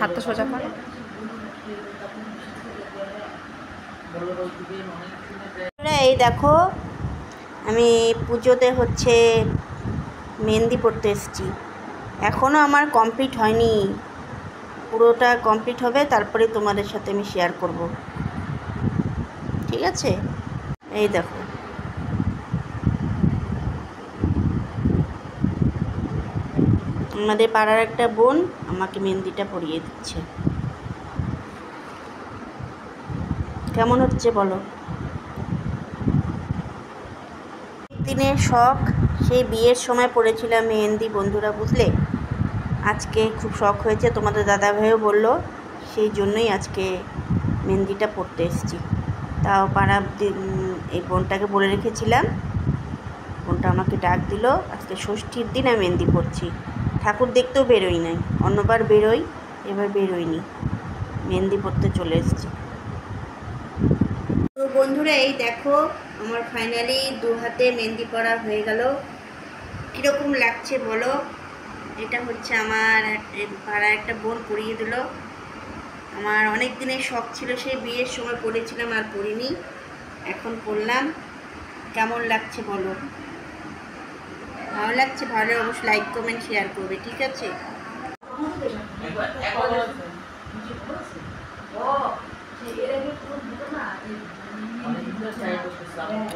হাতটা সোজা করে। এই দেখো, আমি পুজোতে হচ্ছে মেহেন্দি পড়তে এসেছি। এখনও আমার কমপ্লিট হয়নি, পুরোটা কমপ্লিট হবে তারপরে তোমাদের সাথে আমি শেয়ার করব, ঠিক আছে? এই দেখো, আমাদের পাড়ার একটা বোন আমাকে মেহেন্দিটা পরিয়ে দিচ্ছে। কেমন হচ্ছে বলো? দিনের শখ, সেই বিয়ের সময় পড়েছিলাম মেহেন্দি বন্ধুরা, বুঝলে? আজকে খুব শখ হয়েছে, তোমাদের দাদাভাইও বললো, সেই জন্যই আজকে মেহেন্দিটা পড়তে এসেছি। তাও পাড়া এই বোনটাকে বলে রেখেছিলাম, বোনটা আমাকে ডাক দিল। আজকে ষষ্ঠীর দিন আমি মেহেন্দি পড়ছি। ঠাকুর দেখতেও বেরোই নাই, অন্যবার বেরোই, এবার বেরোইনি, মেহেন্দি পড়তে চলে এসেছি। তো বন্ধুরা, এই দেখো আমার ফাইনালি 2 হাতে মেহেন্দি পরা হয়ে গেল। কীরকম লাগছে বলো? এটা হচ্ছে আমার পাড়া একটা বোন পরিয়ে দিল। আমার অনেক দিনের শখ ছিল, সেই বিয়ের সময় পড়েছিলাম, আর পড়িনি, এখন পড়লাম। কেমন লাগছে বলো? ভালো লাগছে? ভালো অবশ্যই লাইক কমেন্ট শেয়ার করবে, ঠিক আছে?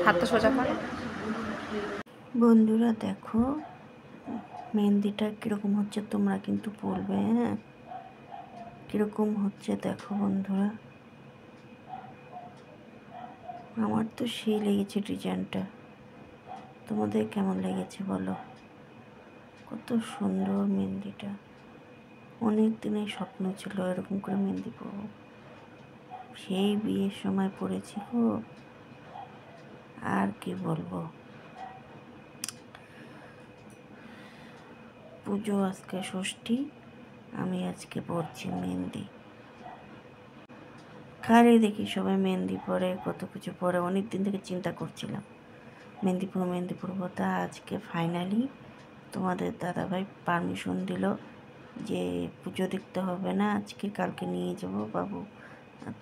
হাতটা সোজা করে। বন্ধুরা দেখো মেহেন্দিটা কীরকম হচ্ছে, তোমরা কিন্তু বলবে, হ্যাঁ? কীরকম হচ্ছে দেখো বন্ধুরা, আমার তো সেই লেগেছে ডিজাইনটা। তোমাদের কেমন লেগেছে বলো? কত সুন্দর মেহেন্দিটা, অনেক দিনের স্বপ্ন ছিল এরকম করে মেহেন্দি পরবো, সেই বিয়ের সময় পড়েছি গো। আর কি বলবো, পুজো আজকে ষষ্ঠী, আমি আজকে পরছি মেহেন্দি। কারে দেখি সবাই মেহেন্দি পরে, কত কিছু পরে, অনেক দিন থেকে চিন্তা করছিলাম মেহেন্দি পরবো। তা আজকে ফাইনালি তোমাদের দাদাভাই পারমিশন দিল যে পুজো দেখতে হবে না আজকে, কালকে নিয়ে যাব বাবু, আর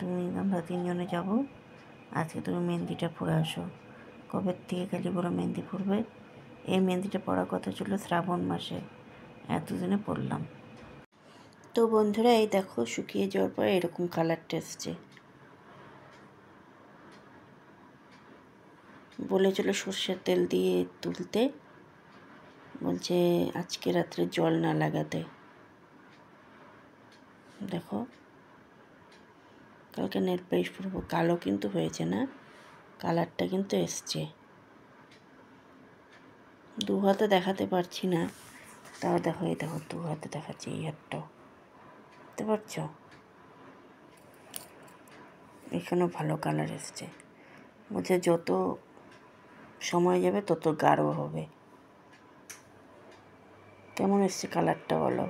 আমরা 3 জনে যাব, আজকে তুমি মেহেন্দিটা পরে আসো। কবে থেকে খালি বড় মেহেন্দি পরবে? এই মেহেন্দিটা পরার কথা ছিল শ্রাবণ মাসে, এতদিনে পরলাম। তো বন্ধুরা এই দেখো, শুকিয়ে যাওয়ার পর এরকম কালারটা এসছে। বলেছিল সর্ষের তেল দিয়ে তুলতে, বলছে আজকে রাত্রে জল না লাগাতে। দেখো, কালকে নেল পালিশ পরবো, কালো কিন্তু হয়েছে না, কালারটা কিন্তু এসছে। 2 হাতে দেখাতে পারছি না, তাও দেখো, এই দেখো 2 হাতে দেখাচ্ছি, এই হাতটাও দেখতে পাচ্ছ, এখানেও ভালো কালার এসছে। বলছে যত সময় যাবে তত গাঢ় হবে। কেমন এসছে কালারটা বলো?